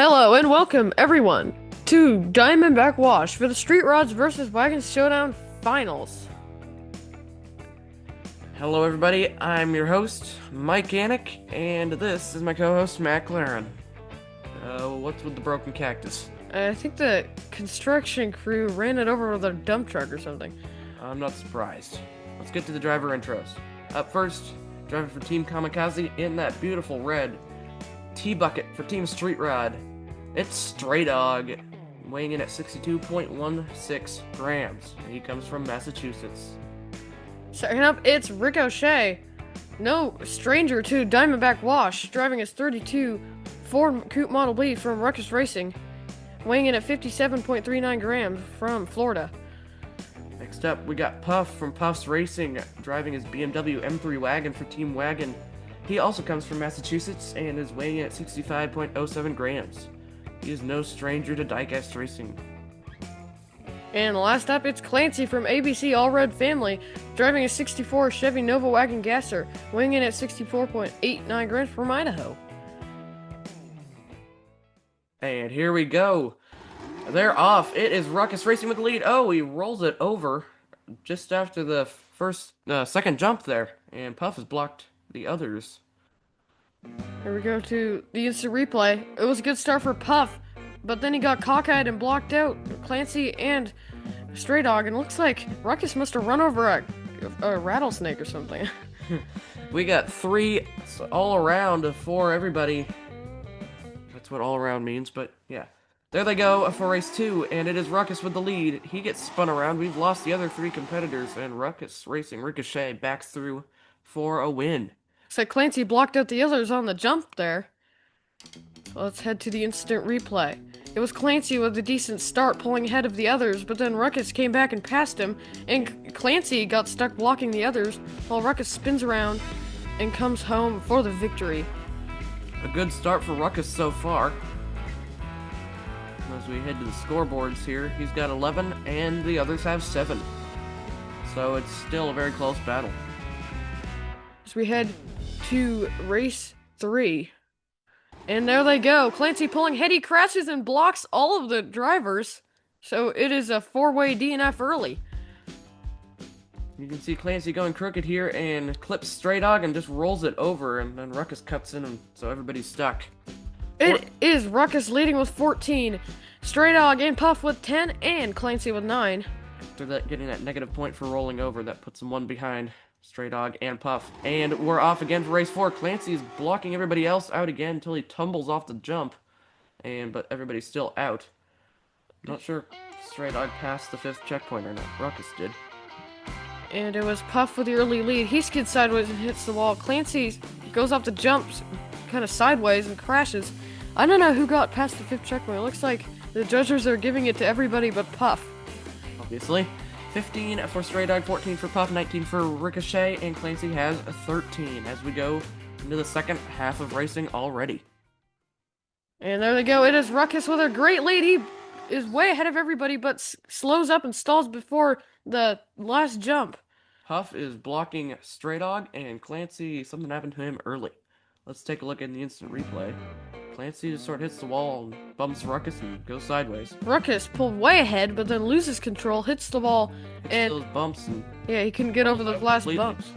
Hello and welcome everyone to Diamondback Wash for the Street Rods vs. Wagons Showdown Finals. Hello everybody, I'm your host, Mike Anik, and this is my co-host, Matt Claren. What's with the broken cactus? I think the construction crew ran it over with a dump truck or something. I'm not surprised. Let's get to the driver intros. Up first, driver for Team Kamikaze in that beautiful red T-bucket for Team Street Rod. It's Stray Dog, weighing in at 62.16 grams. He comes from Massachusetts. Second up, it's Ricochet, no stranger to Diamondback Wash, driving his 32 Ford Coupe Model B from Ruckus Racing, weighing in at 57.39 grams from Florida. Next up, we got Puff from Puff's Racing, driving his BMW M3 wagon for Team Wagon. He also comes from Massachusetts and is weighing in at 65.07 grams. He is no stranger to diecast racing. And last up, it's Clancy from ABC All Red Family, driving a 64 Chevy Nova Wagon Gasser, weighing in at 64.89 grams from Idaho. And here we go. They're off. It is Ruckus Racing with the lead. Oh, he rolls it over just after the second jump there. And Puff has blocked the others. Here we go to the instant replay. It was a good start for Puff, but then he got cockeyed and blocked out Clancy and Stray Dog, and it looks like Ruckus must have run over a rattlesnake or something. We got 3 all around for everybody. That's what all around means, but yeah. There they go for race 2, and it is Ruckus with the lead. He gets spun around. We've lost the other 3 competitors, and Ruckus Racing Ricochet backs through for a win. So Clancy blocked out the others on the jump there. So let's head to the instant replay. It was Clancy with a decent start pulling ahead of the others, but then Ruckus came back and passed him, and Clancy got stuck blocking the others while Ruckus spins around and comes home for the victory. A good start for Ruckus so far. As we head to the scoreboards here, he's got 11 and the others have 7. So it's still a very close battle. As we head to race 3. And there they go. Clancy pulling ahead. He crashes and blocks all of the drivers. So it is a 4-way DNF early. You can see Clancy going crooked here and clips Stray Dog and just rolls it over, and then Ruckus cuts in, and so everybody's stuck. It is Ruckus leading with 14. Stray Dog and Puff with 10, and Clancy with 9. After that, getting that negative point for rolling over, that puts him one behind Stray Dog and Puff. And we're off again for race 4. Clancy's blocking everybody else out again until he tumbles off the jump. But everybody's still out. Not sure if Stray Dog passed the 5th checkpoint or not. Ruckus did. And it was Puff with the early lead. He skids sideways and hits the wall. Clancy goes off the jumps kind of sideways and crashes. I don't know who got past the 5th checkpoint. It looks like the judges are giving it to everybody but Puff. Obviously. 15 for Stray Dog, 14 for Puff, 19 for Ricochet, and Clancy has 13 as we go into the second half of racing already. And there they go. It is Ruckus with a great lead. He is way ahead of everybody, but slows up and stalls before the last jump. Puff is blocking Stray Dog, and Clancy, something happened to him early. Let's take a look in the instant replay. Clancy just sort of hits the wall and bumps Ruckus and goes sideways. Ruckus pulled way ahead, but then loses control, hits the wall, and those bumps and yeah, he couldn't get over those last bumps.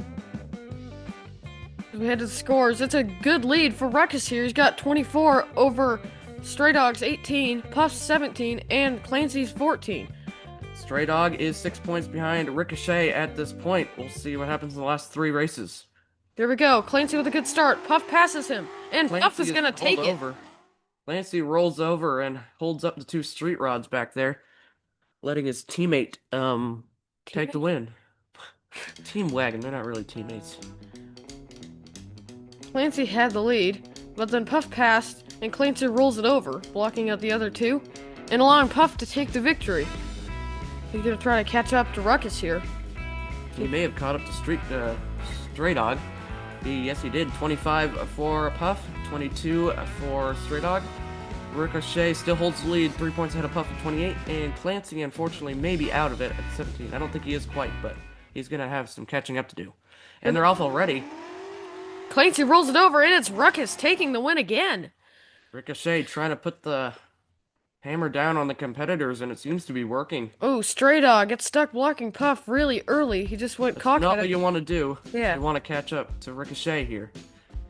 As we head to the scores, it's a good lead for Ruckus here. He's got 24 over Stray Dog's 18, Puff's 17, and Clancy's 14. Stray Dog is 6 points behind Ricochet at this point. We'll see what happens in the last 3 races. There we go. Clancy with a good start. Puff passes him, and Clancy Puff is going to take it. Clancy rolls over and holds up the 2 street rods back there, letting his teammate take the win. Team Wagon, they're not really teammates. Clancy had the lead, but then Puff passed, and Clancy rolls it over, blocking out the other 2, and allowing Puff to take the victory. He's going to try to catch up to Ruckus here. He may have caught up to Stray Dog. Yes, he did. 25 for Puff, 22 for Stray Dog. Ricochet still holds the lead, 3 points ahead of Puff at 28, and Clancy, unfortunately, may be out of it at 17. I don't think he is quite, but he's going to have some catching up to do. And they're off already. Clancy rolls it over, and it's Ruckus taking the win again. Ricochet trying to put the hammer down on the competitors, and it seems to be working. Oh, Stray Dog gets stuck blocking Puff really early. He just went That's not what cockheaded. you want to do. Yeah. You want to catch up to Ricochet here.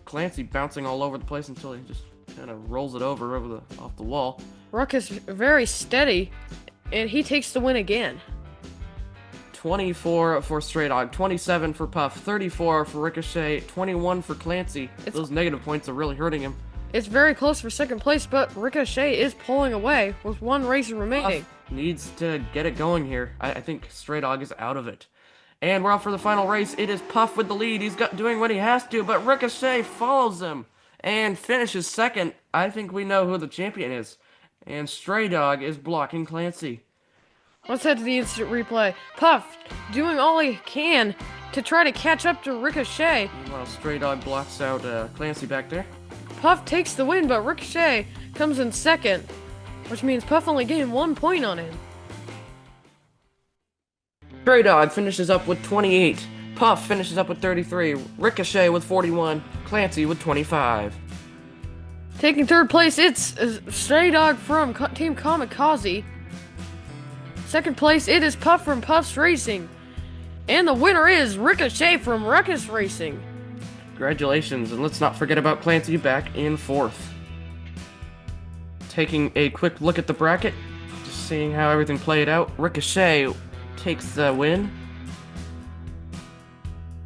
Clancy bouncing all over the place until he just kind of rolls it off the wall. Ruckus very steady, and he takes the win again. 24 for Stray Dog, 27 for Puff, 34 for Ricochet, 21 for Clancy. Those negative points are really hurting him. It's very close for second place, but Ricochet is pulling away with one race remaining. Puff needs to get it going here. I think Stray Dog is out of it. And we're off for the final race. It is Puff with the lead. He's doing what he has to, but Ricochet follows him and finishes second. I think we know who the champion is. And Stray Dog is blocking Clancy. Let's head to the instant replay. Puff doing all he can to try to catch up to Ricochet. Meanwhile, Stray Dog blocks out Clancy back there. Puff takes the win, but Ricochet comes in second, which means Puff only gained 1 point on him. Stray Dog finishes up with 28. Puff finishes up with 33. Ricochet with 41. Clancy with 25. Taking third place, it's Stray Dog from Team Kamikaze. Second place, it is Puff from Puff's Racing. And the winner is Ricochet from Ruckus Racing. Congratulations, and let's not forget about Clancy back in fourth. Taking a quick look at the bracket, just seeing how everything played out. Ricochet takes the win.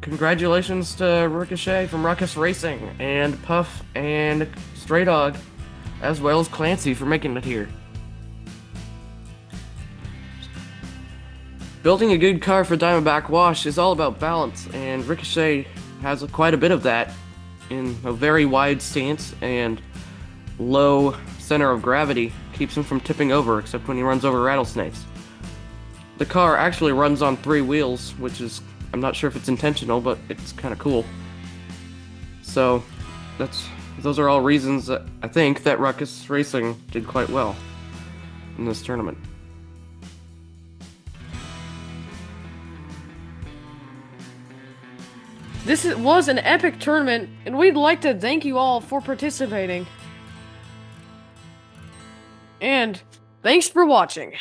Congratulations to Ricochet from Ruckus Racing, and Puff and Stray Dog, as well as Clancy for making it here. Building a good car for Diamondback Wash is all about balance, and Ricochet has quite a bit of that in a very wide stance and low center of gravity. Keeps him from tipping over, except when he runs over rattlesnakes. The car actually runs on 3 wheels, which is, I'm not sure if it's intentional, but it's kind of cool. So, those are all reasons that I think that Ruckus Racing did quite well in this tournament. Was an epic tournament, and we'd like to thank you all for participating. And thanks for watching.